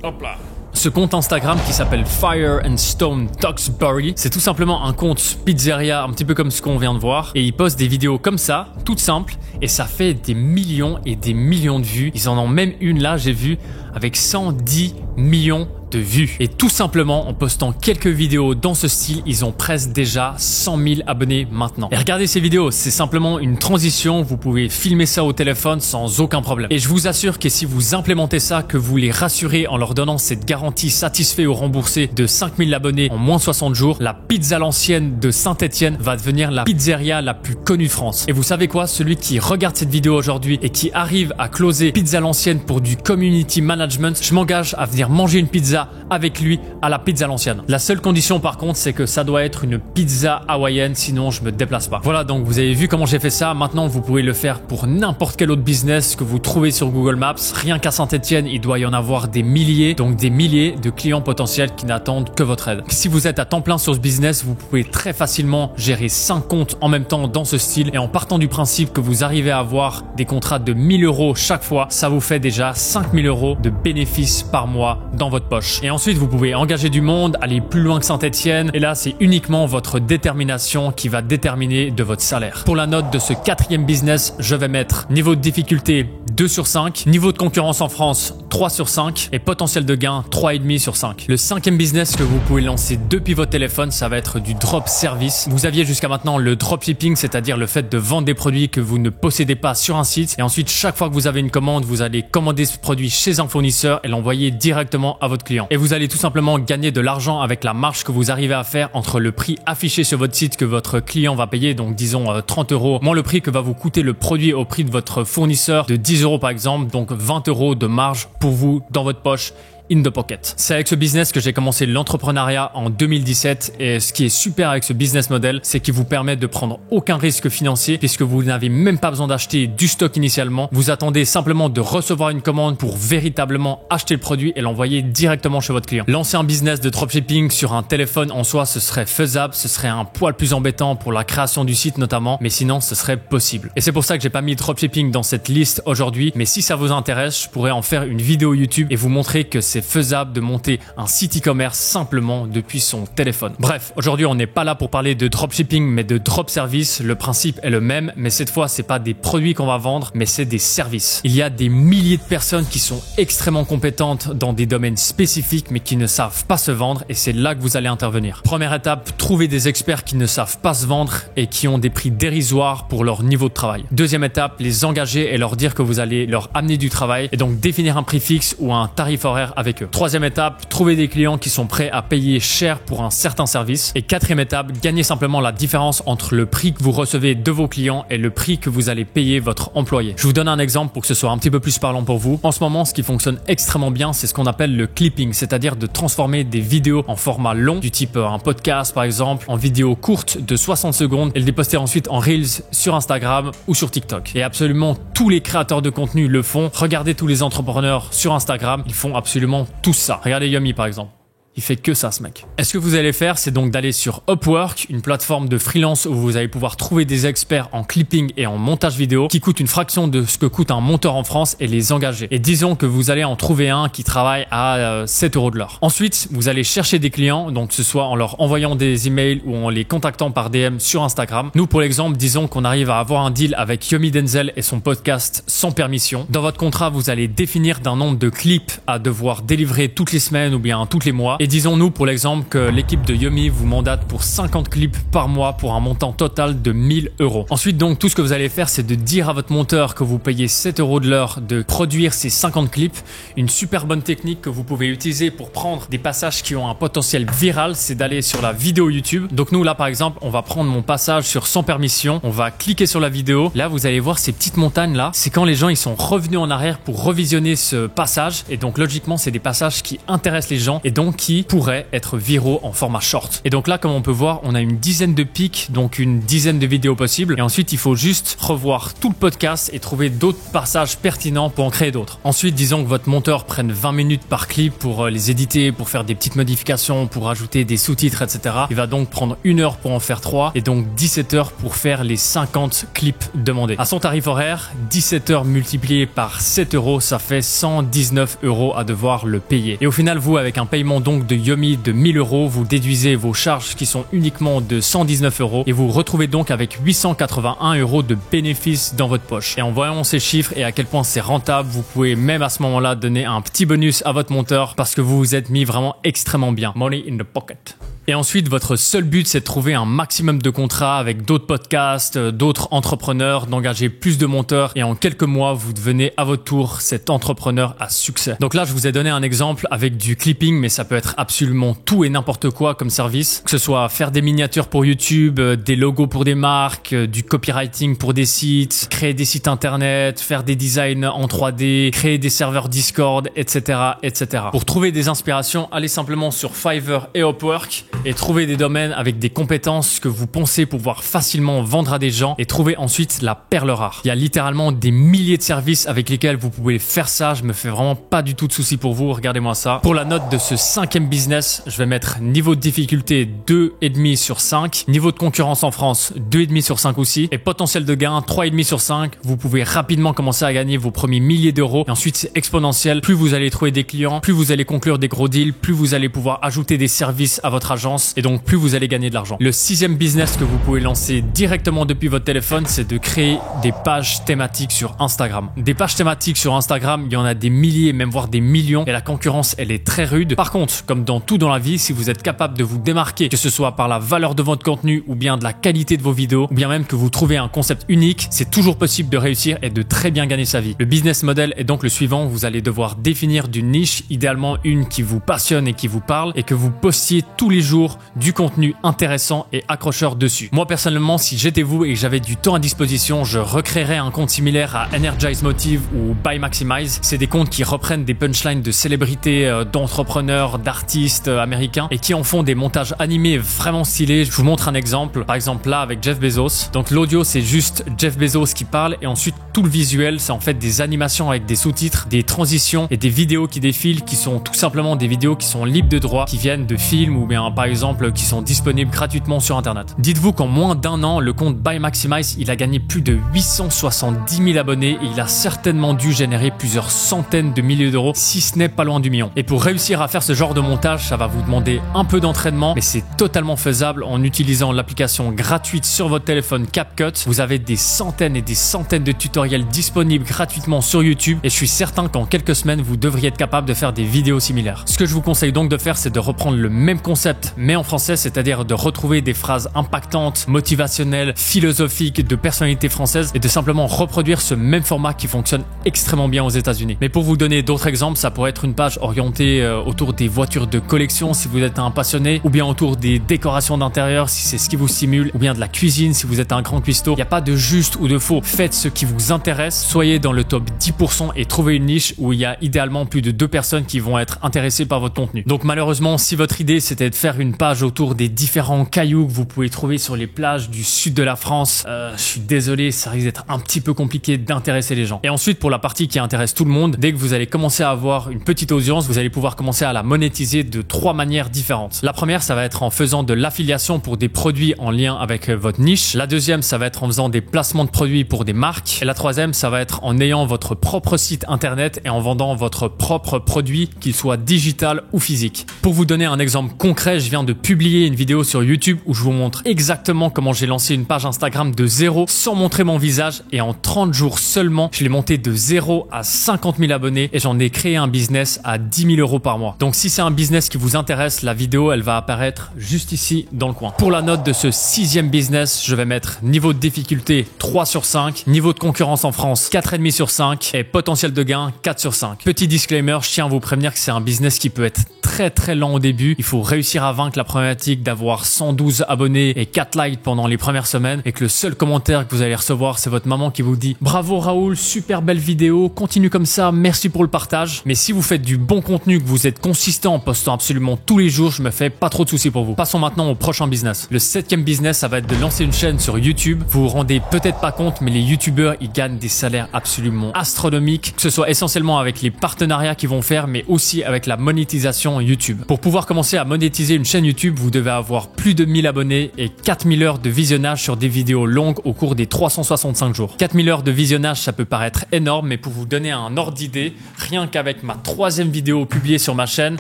S1: Hop là. Ce compte Instagram qui s'appelle Fire and Stone Duxbury, c'est tout simplement un compte pizzeria un petit peu comme ce qu'on vient de voir et ils postent des vidéos comme ça, toutes simples et ça fait des millions et des millions de vues. Ils en ont même une là, j'ai vu, avec 110 millions de vues. Et tout simplement, en postant quelques vidéos dans ce style, ils ont presque déjà 100 000 abonnés maintenant. Et regardez ces vidéos, c'est simplement une transition. Vous pouvez filmer ça au téléphone sans aucun problème. Et je vous assure que si vous implémentez ça, que vous les rassurez en leur donnant cette garantie satisfait ou remboursée de 5000 abonnés en moins de 60 jours, la pizza à l'ancienne de Saint-Étienne va devenir la pizzeria la plus connue de France. Et vous savez quoi? Celui qui regarde cette vidéo aujourd'hui et qui arrive à closer pizza à l'ancienne pour du community management, je m'engage à venir manger une pizza avec lui à la pizza à l'ancienne. La seule condition par contre, c'est que ça doit être une pizza hawaïenne, sinon je me déplace pas. Voilà, donc vous avez vu comment j'ai fait ça. Maintenant, vous pouvez le faire pour n'importe quel autre business que vous trouvez sur Google Maps. Rien qu'à Saint-Étienne, il doit y en avoir des milliers, donc des milliers de clients potentiels qui n'attendent que votre aide. Si vous êtes à temps plein sur ce business, vous pouvez très facilement gérer 5 comptes en même temps dans ce style et en partant du principe que vous arrivez à avoir des contrats de 1000 € chaque fois, ça vous fait déjà 5000 € de bénéfices par mois dans votre poche. Et ensuite, vous pouvez engager du monde, aller plus loin que Saint-Étienne. Et là, c'est uniquement votre détermination qui va déterminer de votre salaire. Pour la note de ce quatrième business, je vais mettre niveau de difficulté 2 sur 5, niveau de concurrence en France 3 sur 5 et potentiel de gain 3,5 sur 5. Le cinquième business que vous pouvez lancer depuis votre téléphone, ça va être du drop service. Vous aviez jusqu'à maintenant le dropshipping, c'est-à-dire le fait de vendre des produits que vous ne possédez pas sur un site. Et ensuite, chaque fois que vous avez une commande, vous allez commander ce produit chez un fournisseur et l'envoyer directement à votre client. Et vous allez tout simplement gagner de l'argent avec la marge que vous arrivez à faire entre le prix affiché sur votre site que votre client va payer, donc disons 30 €, moins le prix que va vous coûter le produit au prix de votre fournisseur de 10 € par exemple, donc 20 € de marge pour vous dans votre poche. In the pocket. C'est avec ce business que j'ai commencé l'entrepreneuriat en 2017 et ce qui est super avec ce business model, c'est qu'il vous permet de prendre aucun risque financier puisque vous n'avez même pas besoin d'acheter du stock initialement. Vous attendez simplement de recevoir une commande pour véritablement acheter le produit et l'envoyer directement chez votre client. Lancer un business de dropshipping sur un téléphone en soi, ce serait faisable, ce serait un poil plus embêtant pour la création du site notamment, mais sinon ce serait possible. Et c'est pour ça que j'ai pas mis dropshipping dans cette liste aujourd'hui, mais si ça vous intéresse, je pourrais en faire une vidéo YouTube et vous montrer que c'est c'est faisable de monter un site e-commerce simplement depuis son téléphone. Bref, aujourd'hui on n'est pas là pour parler de dropshipping mais de drop service. Le principe est le même, mais cette fois c'est pas des produits qu'on va vendre mais c'est des services. Il y a des milliers de personnes qui sont extrêmement compétentes dans des domaines spécifiques mais qui ne savent pas se vendre et c'est là que vous allez intervenir. Première étape, trouver des experts qui ne savent pas se vendre et qui ont des prix dérisoires pour leur niveau de travail. Deuxième étape, les engager et leur dire que vous allez leur amener du travail et donc définir un prix fixe ou un tarif horaire avec eux. Troisième étape, trouver des clients qui sont prêts à payer cher pour un certain service. Et quatrième étape, gagner simplement la différence entre le prix que vous recevez de vos clients et le prix que vous allez payer votre employé. Je vous donne un exemple pour que ce soit un petit peu plus parlant pour vous. En ce moment, ce qui fonctionne extrêmement bien, c'est ce qu'on appelle le clipping, c'est-à-dire de transformer des vidéos en format long, du type un podcast par exemple, en vidéo courte de 60 secondes et le déposter ensuite en Reels sur Instagram ou sur TikTok. Et absolument tous les créateurs de contenu le font. Regardez tous les entrepreneurs sur Instagram, ils font absolument tout ça. Regardez Yomi par exemple. Il fait que ça, ce mec. Et ce que vous allez faire, c'est donc d'aller sur Upwork, une plateforme de freelance où vous allez pouvoir trouver des experts en clipping et en montage vidéo qui coûtent une fraction de ce que coûte un monteur en France et les engager. Et disons que vous allez en trouver un qui travaille à 7 € de l'heure. Ensuite, vous allez chercher des clients, donc que ce soit en leur envoyant des emails ou en les contactant par DM sur Instagram. Nous, pour l'exemple, disons qu'on arrive à avoir un deal avec Yomi Denzel et son podcast sans permission. Dans votre contrat, vous allez définir d'un nombre de clips à devoir délivrer toutes les semaines ou bien toutes les mois. Et disons-nous pour l'exemple que l'équipe de Yomi vous mandate pour 50 clips par mois pour un montant total de 1000 €. Ensuite donc tout ce que vous allez faire c'est de dire à votre monteur que vous payez 7 € de l'heure de produire ces 50 clips. Une super bonne technique que vous pouvez utiliser pour prendre des passages qui ont un potentiel viral, c'est d'aller sur la vidéo YouTube. Donc nous là par exemple on va prendre mon passage sur sans permission, on va cliquer sur la vidéo. Là vous allez voir ces petites montagnes là, c'est quand les gens ils sont revenus en arrière pour revisionner ce passage et donc logiquement c'est des passages qui intéressent les gens et donc qui pourraient être viraux en format short. Et donc là, comme on peut voir, on a une dizaine de pics, donc une dizaine de vidéos possibles. Et ensuite, il faut juste revoir tout le podcast et trouver d'autres passages pertinents pour en créer d'autres. Ensuite, disons que votre monteur prenne 20 minutes par clip pour les éditer, pour faire des petites modifications, pour ajouter des sous-titres, etc. Il va donc prendre 1 heure pour en faire 3 et donc 17 heures pour faire les 50 clips demandés. À son tarif horaire, 17 heures multiplié par 7 €, ça fait 119 € à devoir le payer. Et au final, vous, avec un paiement donc de Yomi de 1000 €, vous déduisez vos charges qui sont uniquement de 119 € et vous retrouvez donc avec 881 € de bénéfices dans votre poche. Et en voyant ces chiffres et à quel point c'est rentable, vous pouvez même à ce moment-là donner un petit bonus à votre monteur parce que vous vous êtes mis vraiment extrêmement bien. Money in the pocket. Et ensuite, votre seul but, c'est de trouver un maximum de contrats avec d'autres podcasts, d'autres entrepreneurs, d'engager plus de monteurs et en quelques mois, vous devenez à votre tour cet entrepreneur à succès. Donc là, je vous ai donné un exemple avec du clipping, mais ça peut être absolument tout et n'importe quoi comme service. Que ce soit faire des miniatures pour YouTube, des logos pour des marques, du copywriting pour des sites, créer des sites internet, faire des designs en 3D, créer des serveurs Discord, etc., etc. Pour trouver des inspirations, allez simplement sur Fiverr et Upwork et trouver des domaines avec des compétences que vous pensez pouvoir facilement vendre à des gens et trouver ensuite la perle rare. Il y a littéralement des milliers de services avec lesquels vous pouvez faire ça. Je me fais vraiment pas du tout de soucis pour vous. Regardez-moi ça. Pour la note de ce 5e business, je vais mettre niveau de difficulté 2,5 sur 5. Niveau de concurrence en France, 2,5 sur 5 aussi. Et potentiel de gain, 3,5 sur 5. Vous pouvez rapidement commencer à gagner vos premiers milliers d'euros. Et ensuite, c'est exponentiel. Plus vous allez trouver des clients, plus vous allez conclure des gros deals, plus vous allez pouvoir ajouter des services à votre agence et donc plus vous allez gagner de l'argent. Le 6e business que vous pouvez lancer directement depuis votre téléphone, c'est de créer des pages thématiques sur Instagram. Des pages thématiques sur Instagram, il y en a des milliers, même voire des millions et la concurrence, elle est très rude. Par contre, comme dans tout dans la vie, si vous êtes capable de vous démarquer, que ce soit par la valeur de votre contenu ou bien de la qualité de vos vidéos, ou bien même que vous trouvez un concept unique, c'est toujours possible de réussir et de très bien gagner sa vie. Le business model est donc le suivant, vous allez devoir définir d'une niche, idéalement une qui vous passionne et qui vous parle et que vous postiez tous les jours du contenu intéressant et accrocheur dessus. Moi personnellement, si j'étais vous et que j'avais du temps à disposition, je recréerais un compte similaire à Energize Motive ou Buy Maximize. C'est des comptes qui reprennent des punchlines de célébrités, d'entrepreneurs, d'artistes américains et qui en font des montages animés vraiment stylés. Je vous montre un exemple. Par exemple là avec Jeff Bezos. Donc l'audio c'est juste Jeff Bezos qui parle et ensuite tout le visuel c'est en fait des animations avec des sous-titres, des transitions et des vidéos qui défilent qui sont tout simplement des vidéos qui sont libres de droit, qui viennent de films ou bien par exemple qui sont disponibles gratuitement sur internet. Dites-vous qu'en moins d'un an, le compte By Maximize, il a gagné plus de 870 000 abonnés et il a certainement dû générer plusieurs centaines de milliers d'euros, si ce n'est pas loin du million. Et pour réussir à faire ce genre de montage, ça va vous demander un peu d'entraînement, mais c'est totalement faisable en utilisant l'application gratuite sur votre téléphone CapCut. Vous avez des centaines et des centaines de tutoriels disponibles gratuitement sur YouTube et je suis certain qu'en quelques semaines, vous devriez être capable de faire des vidéos similaires. Ce que je vous conseille donc de faire, c'est de reprendre le même concept, mais en français, c'est-à-dire de retrouver des phrases impactantes, motivationnelles, philosophiques, de personnalités françaises et de simplement reproduire ce même format qui fonctionne extrêmement bien aux États-Unis. Mais pour vous donner d'autres exemples, ça pourrait être une page orientée autour des voitures de collection si vous êtes un passionné, ou bien autour des décorations d'intérieur si c'est ce qui vous stimule, ou bien de la cuisine si vous êtes un grand cuistot. Il n'y a pas de juste ou de faux. Faites ce qui vous intéresse, soyez dans le top 10% et trouvez une niche où il y a idéalement plus de 2 personnes qui vont être intéressées par votre contenu. Donc malheureusement, si votre idée c'était de faire une page autour des différents cailloux que vous pouvez trouver sur les plages du sud de la France, je suis désolé, ça risque d'être un petit peu compliqué d'intéresser les gens. Et ensuite, pour la partie qui intéresse tout le monde, dès que vous allez commencer à avoir une petite audience, vous allez pouvoir commencer à la monétiser de 3 manières différentes. La première, ça va être en faisant de l'affiliation pour des produits en lien avec votre niche. La deuxième, ça va être en faisant des placements de produits pour des marques. Et la troisième, ça va être en ayant votre propre site internet et en vendant votre propre produit, qu'il soit digital ou physique. Pour vous donner un exemple concret, je viens de publier une vidéo sur YouTube où je vous montre exactement comment j'ai lancé une page Instagram de zéro sans montrer mon visage et en 30 jours seulement, je l'ai monté de 0 à 50 000 abonnés et j'en ai créé un business à 10 000 euros par mois. Donc si c'est un business qui vous intéresse, la vidéo, elle va apparaître juste ici dans le coin. Pour la note de ce 6e business, je vais mettre niveau de difficulté 3 sur 5, niveau de concurrence en France 4,5 sur 5 et potentiel de gain 4 sur 5. Petit disclaimer, je tiens à vous prévenir que c'est un business qui peut être très lent au début. Il faut réussir à vaincre la problématique d'avoir 112 abonnés et 4 likes pendant les premières semaines et que le seul commentaire que vous allez recevoir, c'est votre maman qui vous dit « Bravo Raoul, super belle vidéo, continue comme ça, merci pour le partage ». Mais si vous faites du bon contenu, que vous êtes consistant en postant absolument tous les jours, je me fais pas trop de soucis pour vous. Passons maintenant au prochain business. Le 7e business, ça va être de lancer une chaîne sur YouTube. Vous vous rendez peut-être pas compte, mais les YouTubeurs, ils gagnent des salaires absolument astronomiques, que ce soit essentiellement avec les partenariats qu'ils vont faire, mais aussi avec la monétisation YouTube. Pour pouvoir commencer à monétiser une chaîne YouTube, vous devez avoir plus de 1000 abonnés et 4000 heures de visionnage sur des vidéos longues au cours des 365 jours. 4000 heures de visionnage, ça peut paraître énorme, mais pour vous donner un ordre d'idée, rien qu'avec ma 3e vidéo publiée sur ma chaîne,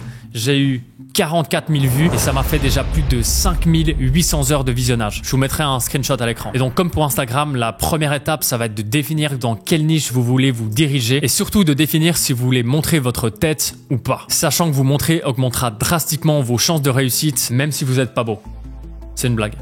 S1: j'ai eu 44 000 vues et ça m'a fait déjà plus de 5800 heures de visionnage. Je vous mettrai un screenshot à l'écran. Et donc comme pour Instagram, la première étape, ça va être de définir dans quelle niche vous voulez vous diriger et surtout de définir si vous voulez montrer votre tête ou pas. Sachant que vous montrer augmentera drastiquement vos chances de réussite même si vous n'êtes pas beau. C'est une blague.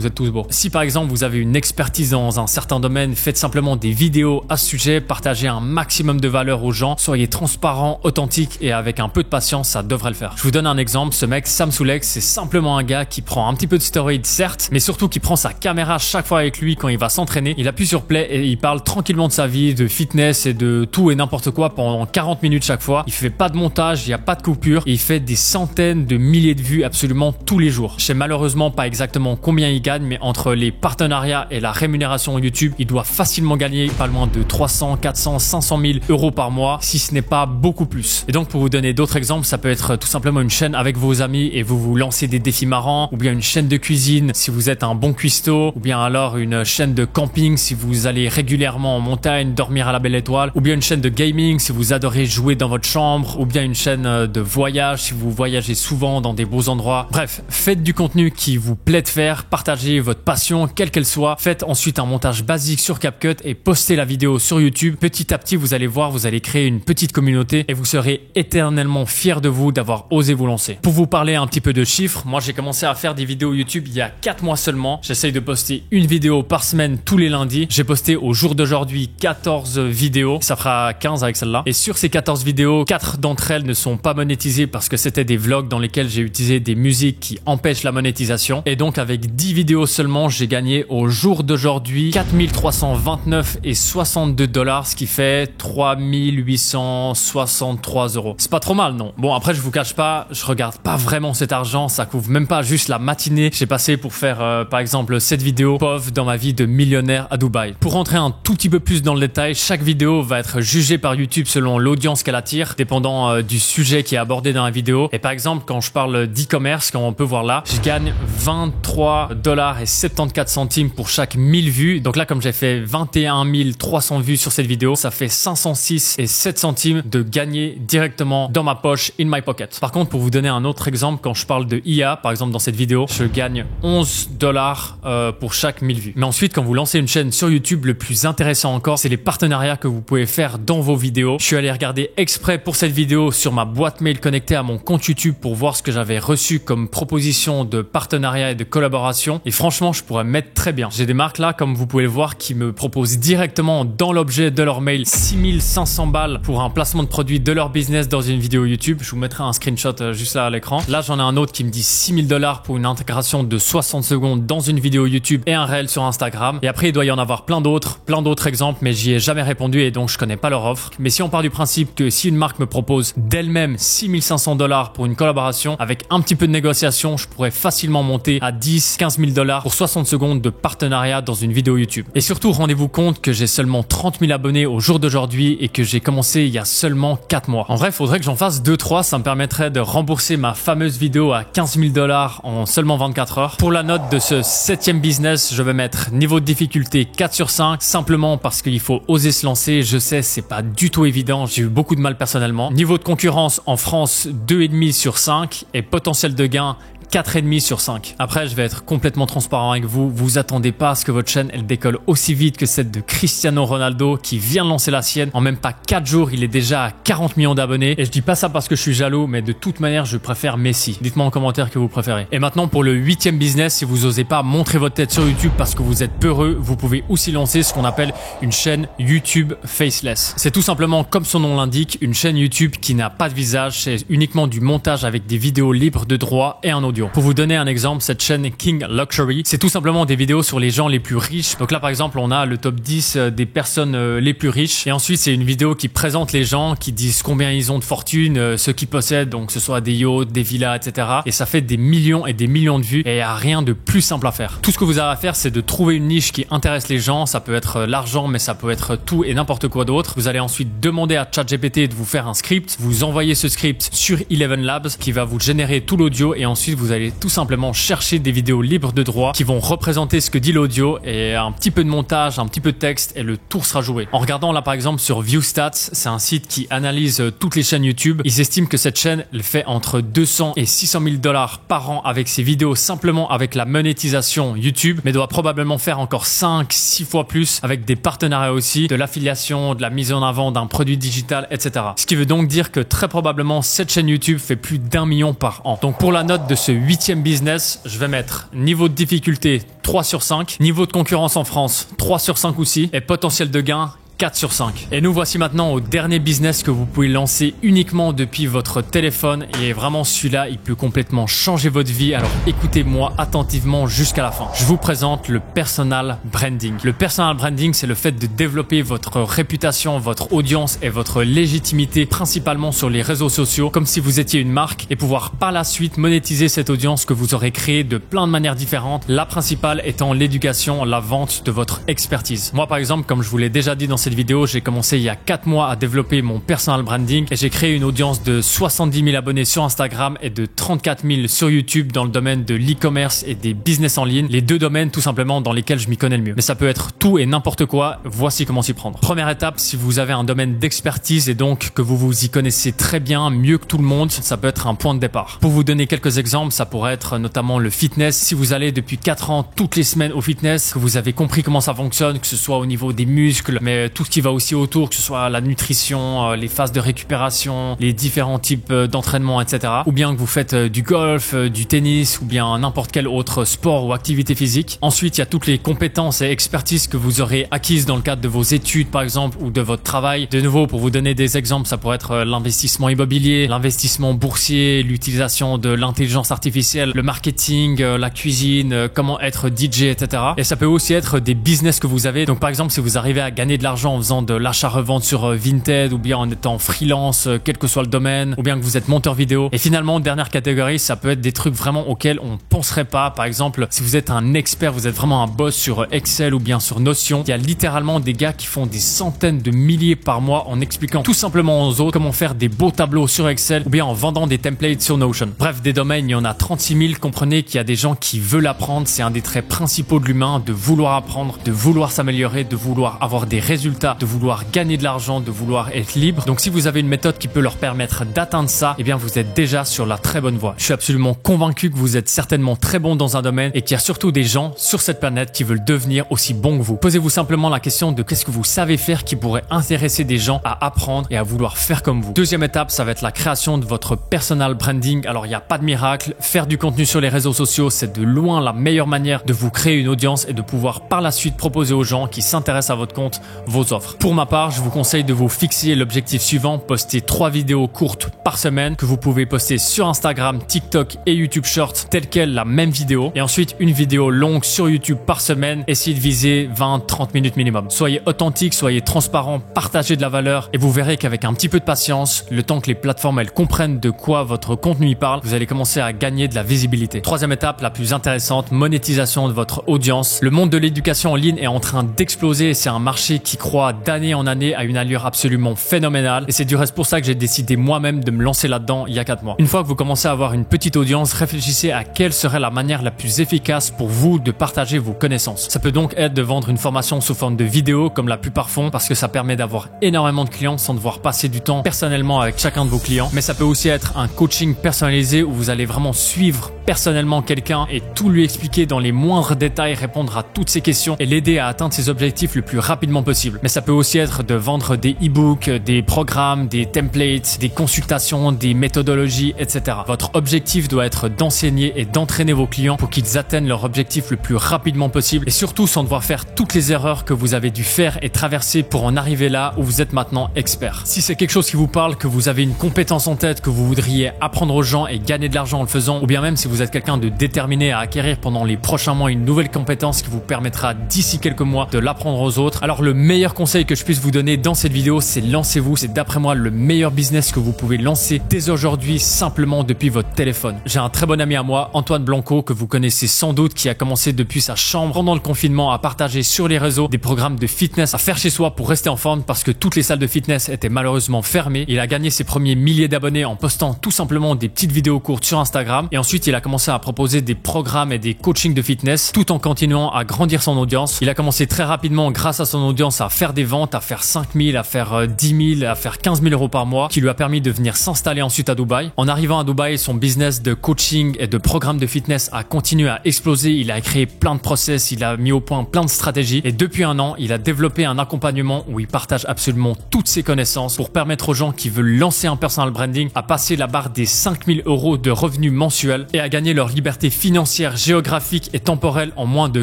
S1: Vous êtes tous beaux. Si par exemple vous avez une expertise dans un certain domaine, faites simplement des vidéos à ce sujet, partagez un maximum de valeur aux gens, soyez transparent, authentique et avec un peu de patience, ça devrait le faire. Je vous donne un exemple, ce mec Sam Soulek, c'est simplement un gars qui prend un petit peu de stéroïdes certes, mais surtout qui prend sa caméra chaque fois avec lui quand il va s'entraîner, il appuie sur play et il parle tranquillement de sa vie, de fitness et de tout et n'importe quoi pendant 40 minutes chaque fois. Il fait pas de montage, il n'y a pas de coupure et il fait des centaines de milliers de vues absolument tous les jours. Je sais malheureusement pas exactement combien il gagne, mais entre les partenariats et la rémunération YouTube, il doit facilement gagner pas loin de 300, 400, 500 000 euros par mois, si ce n'est pas beaucoup plus. Et donc pour vous donner d'autres exemples, ça peut être tout simplement une chaîne avec vos amis et vous lancez des défis marrants, ou bien une chaîne de cuisine si vous êtes un bon cuistot, ou bien alors une chaîne de camping si vous allez régulièrement en montagne dormir à la belle étoile, ou bien une chaîne de gaming si vous adorez jouer dans votre chambre, ou bien une chaîne de voyage si vous voyagez souvent dans des beaux endroits. Bref, faites du contenu qui vous plaît de faire, partagez votre passion, quelle qu'elle soit. Faites ensuite un montage basique sur CapCut et postez la vidéo sur YouTube. Petit à petit, vous allez voir, vous allez créer une petite communauté et vous serez éternellement fiers de vous d'avoir osé vous lancer. Pour vous parler un petit peu de chiffres, moi j'ai commencé à faire des vidéos YouTube il y a 4 mois seulement. J'essaye de poster une vidéo par semaine tous les lundis. J'ai posté au jour d'aujourd'hui 14 vidéos. Ça fera 15 avec celle-là. Et sur ces 14 vidéos, 4 d'entre elles ne sont pas monétisées parce que c'était des vlogs dans lesquels j'ai utilisé des musiques qui empêchent la monétisation. Et donc avec 10 vidéos vidéos seulement, j'ai gagné au jour d'aujourd'hui 4329,62 $, ce qui fait 3863 €. C'est pas trop mal, non? Bon, après, je vous cache pas, je regarde pas vraiment cet argent, ça couvre même pas juste la matinée que j'ai passé pour faire, par exemple, cette vidéo POV dans ma vie de millionnaire à Dubaï. Pour rentrer un tout petit peu plus dans le détail, chaque vidéo va être jugée par YouTube selon l'audience qu'elle attire, dépendant du sujet qui est abordé dans la vidéo. Et par exemple, quand je parle d'e-commerce, comme on peut voir là, je gagne 23,74 $ pour chaque 1000 vues. Donc là, comme j'ai fait 21 300 vues sur cette vidéo, ça fait 506,07 centimes de gagner directement dans ma poche, in my pocket. Par contre, pour vous donner un autre exemple, quand je parle de IA, par exemple dans cette vidéo, je gagne 11 $ pour chaque 1000 vues. Mais ensuite, quand vous lancez une chaîne sur YouTube, le plus intéressant encore, c'est les partenariats que vous pouvez faire dans vos vidéos. Je suis allé regarder exprès pour cette vidéo sur ma boîte mail connectée à mon compte YouTube pour voir ce que j'avais reçu comme proposition de partenariat et de collaboration. Et franchement, je pourrais mettre très bien. J'ai des marques là, comme vous pouvez le voir, qui me proposent directement dans l'objet de leur mail 6500 balles pour un placement de produit de leur business dans une vidéo YouTube. Je vous mettrai un screenshot juste là à l'écran. Là, j'en ai un autre qui me dit 6000 $ pour une intégration de 60 secondes dans une vidéo YouTube et un réel sur Instagram. Et après, il doit y en avoir plein d'autres exemples, mais j'y ai jamais répondu et donc je connais pas leur offre. Mais si on part du principe que si une marque me propose d'elle-même 6500 $ pour une collaboration, avec un petit peu de négociation, je pourrais facilement monter à 10-15 000 $ pour 60 secondes de partenariat dans une vidéo YouTube. Et surtout, rendez-vous compte que j'ai seulement 30 000 abonnés au jour d'aujourd'hui et que j'ai commencé il y a seulement 4 mois. En vrai, faudrait que j'en fasse 2-3, ça me permettrait de rembourser ma fameuse vidéo à 15 000 $ en seulement 24 heures. Pour la note de ce 7e business, je vais mettre niveau de difficulté 4 sur 5, simplement parce qu'il faut oser se lancer. Je sais, c'est pas du tout évident, j'ai eu beaucoup de mal personnellement. Niveau de concurrence en France, 2,5 sur 5 et potentiel de gain 4,5 sur 5. Après, je vais être complètement transparent avec vous. Vous attendez pas à ce que votre chaîne, elle décolle aussi vite que celle de Cristiano Ronaldo qui vient de lancer la sienne. En même pas 4 jours, il est déjà à 40 millions d'abonnés. Et je dis pas ça parce que je suis jaloux, mais de toute manière, je préfère Messi. Dites-moi en commentaire que vous préférez. Et maintenant, pour le 8e business, si vous osez pas montrer votre tête sur YouTube parce que vous êtes peureux, vous pouvez aussi lancer ce qu'on appelle une chaîne YouTube faceless. C'est tout simplement, comme son nom l'indique, une chaîne YouTube qui n'a pas de visage. C'est uniquement du montage avec des vidéos libres de droit et un audio. Pour vous donner un exemple, cette chaîne King Luxury, c'est tout simplement des vidéos sur les gens les plus riches. Donc là, par exemple, on a le top 10 des personnes les plus riches. Et ensuite, c'est une vidéo qui présente les gens, qui disent combien ils ont de fortune, ceux qui possèdent, donc que ce soit des yachts, des villas, etc. Et ça fait des millions et des millions de vues. Et il n'y a rien de plus simple à faire. Tout ce que vous avez à faire, c'est de trouver une niche qui intéresse les gens. Ça peut être l'argent, mais ça peut être tout et n'importe quoi d'autre. Vous allez ensuite demander à ChatGPT de vous faire un script. Vous envoyez ce script sur Eleven Labs qui va vous générer tout l'audio et ensuite vous allez tout simplement chercher des vidéos libres de droit qui vont représenter ce que dit l'audio et un petit peu de montage, un petit peu de texte et le tour sera joué. En regardant là par exemple sur ViewStats, c'est un site qui analyse toutes les chaînes YouTube. Ils estiment que cette chaîne, elle fait entre 200 et 600 000 $ par an avec ses vidéos simplement avec la monétisation YouTube, mais doit probablement faire encore 5-6 fois plus avec des partenariats aussi, de l'affiliation, de la mise en avant d'un produit digital, etc. Ce qui veut donc dire que très probablement cette chaîne YouTube fait plus d'1 million par an. Donc pour la note de ce 8e business, je vais mettre niveau de difficulté 3 sur 5, niveau de concurrence en France 3 sur 5 aussi et potentiel de gain 4 sur 5. Et nous voici maintenant au dernier business que vous pouvez lancer uniquement depuis votre téléphone et vraiment celui-là, il peut complètement changer votre vie. Alors écoutez-moi attentivement jusqu'à la fin. Je vous présente le personal branding. Le personal branding, c'est le fait de développer votre réputation, votre audience et votre légitimité principalement sur les réseaux sociaux comme si vous étiez une marque et pouvoir par la suite monétiser cette audience que vous aurez créée de plein de manières différentes. La principale étant l'éducation, la vente de votre expertise. Moi par exemple, comme je vous l'ai déjà dit dans cette vidéo, j'ai commencé il y a 4 mois à développer mon personal branding et j'ai créé une audience de 70 000 abonnés sur Instagram et de 34 000 sur YouTube dans le domaine de l'e-commerce et des business en ligne. Les deux domaines tout simplement dans lesquels je m'y connais le mieux. Mais ça peut être tout et n'importe quoi. Voici comment s'y prendre. Première étape, si vous avez un domaine d'expertise et donc que vous vous y connaissez très bien, mieux que tout le monde, ça peut être un point de départ. Pour vous donner quelques exemples, ça pourrait être notamment le fitness. Si vous allez depuis 4 ans toutes les semaines au fitness, que vous avez compris comment ça fonctionne, que ce soit au niveau des muscles, mais tout ce qui va aussi autour, que ce soit la nutrition, les phases de récupération, les différents types d'entraînement, etc. Ou bien que vous faites du golf, du tennis ou bien n'importe quel autre sport ou activité physique. Ensuite, il y a toutes les compétences et expertises que vous aurez acquises dans le cadre de vos études par exemple ou de votre travail. De nouveau, pour vous donner des exemples, ça pourrait être l'investissement immobilier, l'investissement boursier, l'utilisation de l'intelligence artificielle, le marketing, la cuisine, comment être DJ, etc. Et ça peut aussi être des business que vous avez. Donc par exemple, si vous arrivez à gagner de l'argent en faisant de l'achat-revente sur Vinted ou bien en étant freelance, quel que soit le domaine, ou bien que vous êtes monteur vidéo. Et finalement, dernière catégorie, ça peut être des trucs vraiment auxquels on penserait pas. Par exemple, si vous êtes un expert, vous êtes vraiment un boss sur Excel ou bien sur Notion, il y a littéralement des gars qui font des centaines de milliers par mois en expliquant tout simplement aux autres comment faire des beaux tableaux sur Excel ou bien en vendant des templates sur Notion. Bref, des domaines, il y en a 36 000. Comprenez qu'il y a des gens qui veulent apprendre. C'est un des traits principaux de l'humain, de vouloir apprendre, de vouloir s'améliorer, de vouloir avoir des résultats, de vouloir gagner de l'argent, de vouloir être libre. Donc si vous avez une méthode qui peut leur permettre d'atteindre ça, eh bien vous êtes déjà sur la très bonne voie. Je suis absolument convaincu que vous êtes certainement très bon dans un domaine et qu'il y a surtout des gens sur cette planète qui veulent devenir aussi bons que vous. Posez-vous simplement la question de qu'est-ce que vous savez faire qui pourrait intéresser des gens à apprendre et à vouloir faire comme vous. Deuxième étape, ça va être la création de votre personal branding. Alors il n'y a pas de miracle. Faire du contenu sur les réseaux sociaux, c'est de loin la meilleure manière de vous créer une audience et de pouvoir par la suite proposer aux gens qui s'intéressent à votre compte vos offres. Pour ma part, je vous conseille de vous fixer l'objectif suivant, poster 3 vidéos courtes par semaine que vous pouvez poster sur Instagram, TikTok et YouTube Shorts telle quelle la même vidéo et ensuite une vidéo longue sur YouTube par semaine. Essayez de viser 20-30 minutes minimum. Soyez authentique, soyez transparent, partagez de la valeur et vous verrez qu'avec un petit peu de patience, le temps que les plateformes elles comprennent de quoi votre contenu y parle, vous allez commencer à gagner de la visibilité. Troisième étape, la plus intéressante, monétisation de votre audience. Le monde de l'éducation en ligne est en train d'exploser et c'est un marché qui croît d'année en année à une allure absolument phénoménale et c'est du reste pour ça que j'ai décidé moi-même de me lancer là-dedans il y a 4 mois. Une fois que vous commencez à avoir une petite audience, réfléchissez à quelle serait la manière la plus efficace pour vous de partager vos connaissances. Ça peut donc être de vendre une formation sous forme de vidéo comme la plupart font parce que ça permet d'avoir énormément de clients sans devoir passer du temps personnellement avec chacun de vos clients. Mais ça peut aussi être un coaching personnalisé où vous allez vraiment suivre personnellement quelqu'un et tout lui expliquer dans les moindres détails, répondre à toutes ses questions et l'aider à atteindre ses objectifs le plus rapidement possible. Mais ça peut aussi être de vendre des e-books, des programmes, des templates, des consultations, des méthodologies, etc. Votre objectif doit être d'enseigner et d'entraîner vos clients pour qu'ils atteignent leur objectif le plus rapidement possible et surtout sans devoir faire toutes les erreurs que vous avez dû faire et traverser pour en arriver là où vous êtes maintenant expert. Si c'est quelque chose qui vous parle, que vous avez une compétence en tête, que vous voudriez apprendre aux gens et gagner de l'argent en le faisant, ou bien même si vous êtes quelqu'un de déterminé à acquérir pendant les prochains mois une nouvelle compétence qui vous permettra d'ici quelques mois de l'apprendre aux autres, alors le meilleur conseil que je puisse vous donner dans cette vidéo, c'est lancez-vous. C'est d'après moi le meilleur business que vous pouvez lancer dès aujourd'hui simplement depuis votre téléphone. J'ai un très bon ami à moi, Antoine Blanco, que vous connaissez sans doute, qui a commencé depuis sa chambre pendant le confinement à partager sur les réseaux des programmes de fitness à faire chez soi pour rester en forme parce que toutes les salles de fitness étaient malheureusement fermées. Il a gagné ses premiers milliers d'abonnés en postant tout simplement des petites vidéos courtes sur Instagram et ensuite il a commencé à proposer des programmes et des coachings de fitness tout en continuant à grandir son audience. Il a commencé très rapidement grâce à son audience à faire des ventes, à faire 5 000, à faire 10 000, à faire 15 000 euros par mois qui lui a permis de venir s'installer ensuite à Dubaï. En arrivant à Dubaï, son business de coaching et de programmes de fitness a continué à exploser. Il a créé plein de process, il a mis au point plein de stratégies et depuis un an, il a développé un accompagnement où il partage absolument toutes ses connaissances pour permettre aux gens qui veulent lancer un personal branding à passer la barre des 5 000 euros de revenus mensuels et à gagner leur liberté financière, géographique et temporelle en moins de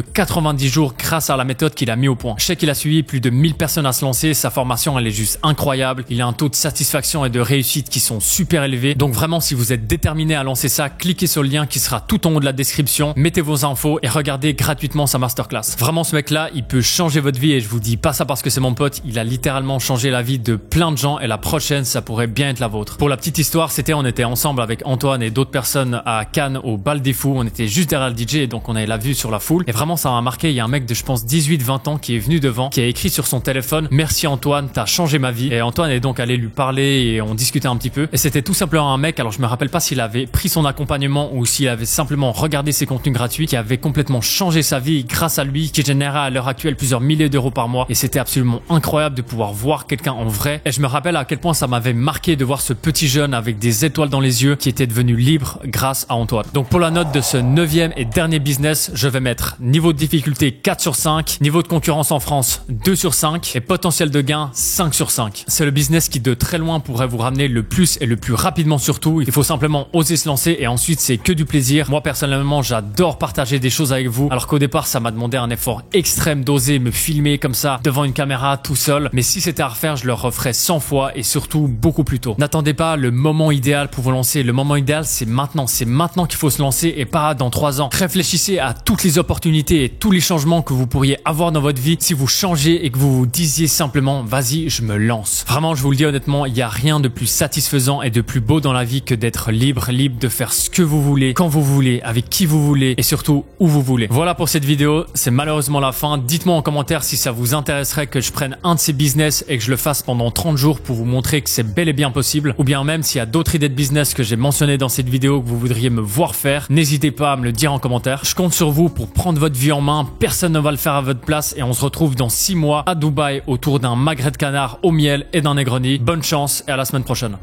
S1: 90 jours grâce à la méthode qu'il a mis au point. Je sais qu'il a suivi plus de 1000 personnes à se lancer, sa formation elle est juste incroyable, il a un taux de satisfaction et de réussite qui sont super élevés. Donc vraiment si vous êtes déterminé à lancer ça, cliquez sur le lien qui sera tout en haut de la description, mettez vos infos et regardez gratuitement sa masterclass. Vraiment ce mec là, il peut changer votre vie et je vous dis pas ça parce que c'est mon pote, il a littéralement changé la vie de plein de gens et la prochaine ça pourrait bien être la vôtre. Pour la petite histoire, on était ensemble avec Antoine et d'autres personnes à Cannes au Bal des Fous, on était juste derrière le DJ et donc on avait la vue sur la foule et vraiment ça m'a marqué. Il y a un mec de je pense 18-20 ans qui est venu devant, qui a écrit sur son téléphone merci Antoine, t'as changé ma vie. Et Antoine est donc allé lui parler et on discutait un petit peu et c'était tout simplement un mec, alors je me rappelle pas s'il avait pris son accompagnement ou s'il avait simplement regardé ses contenus gratuits, qui avait complètement changé sa vie grâce à lui, qui générait à l'heure actuelle plusieurs milliers d'euros par mois et c'était absolument incroyable de pouvoir voir quelqu'un en vrai. Et je me rappelle à quel point ça m'avait marqué de voir ce petit jeune avec des étoiles dans les yeux qui était devenu libre grâce à Antoine. Donc pour la note de ce 9e et dernier business, je vais mettre niveau de difficulté 4 sur 5, niveau de concurrence en France 2 sur 5 5 et potentiel de gain 5 sur 5. C'est le business qui de très loin pourrait vous ramener le plus et le plus rapidement surtout. Il faut simplement oser se lancer et ensuite c'est que du plaisir. Moi personnellement j'adore partager des choses avec vous alors qu'au départ ça m'a demandé un effort extrême d'oser me filmer comme ça devant une caméra tout seul. Mais si c'était à refaire je le referais 100 fois et surtout beaucoup plus tôt. N'attendez pas le moment idéal pour vous lancer. Le moment idéal c'est maintenant. C'est maintenant qu'il faut se lancer et pas dans 3 ans. Réfléchissez à toutes les opportunités et tous les changements que vous pourriez avoir dans votre vie si vous changez et que vous vous disiez simplement vas-y je me lance. Vraiment je vous le dis honnêtement, il n'y a rien de plus satisfaisant et de plus beau dans la vie que d'être libre de faire ce que vous voulez, quand vous voulez, avec qui vous voulez et surtout où vous voulez. Voilà pour cette vidéo, c'est malheureusement la fin. Dites-moi en commentaire si ça vous intéresserait que je prenne un de ces business et que je le fasse pendant 30 jours pour vous montrer que c'est bel et bien possible, ou bien même s'il y a d'autres idées de business que j'ai mentionnées dans cette vidéo que vous voudriez me voir faire, n'hésitez pas à me le dire en commentaire. Je compte sur vous pour prendre votre vie en main, personne ne va le faire à votre place et on se retrouve dans 6 mois à Dubaï autour d'un magret de canard au miel et d'un Negroni. Bonne chance et à la semaine prochaine.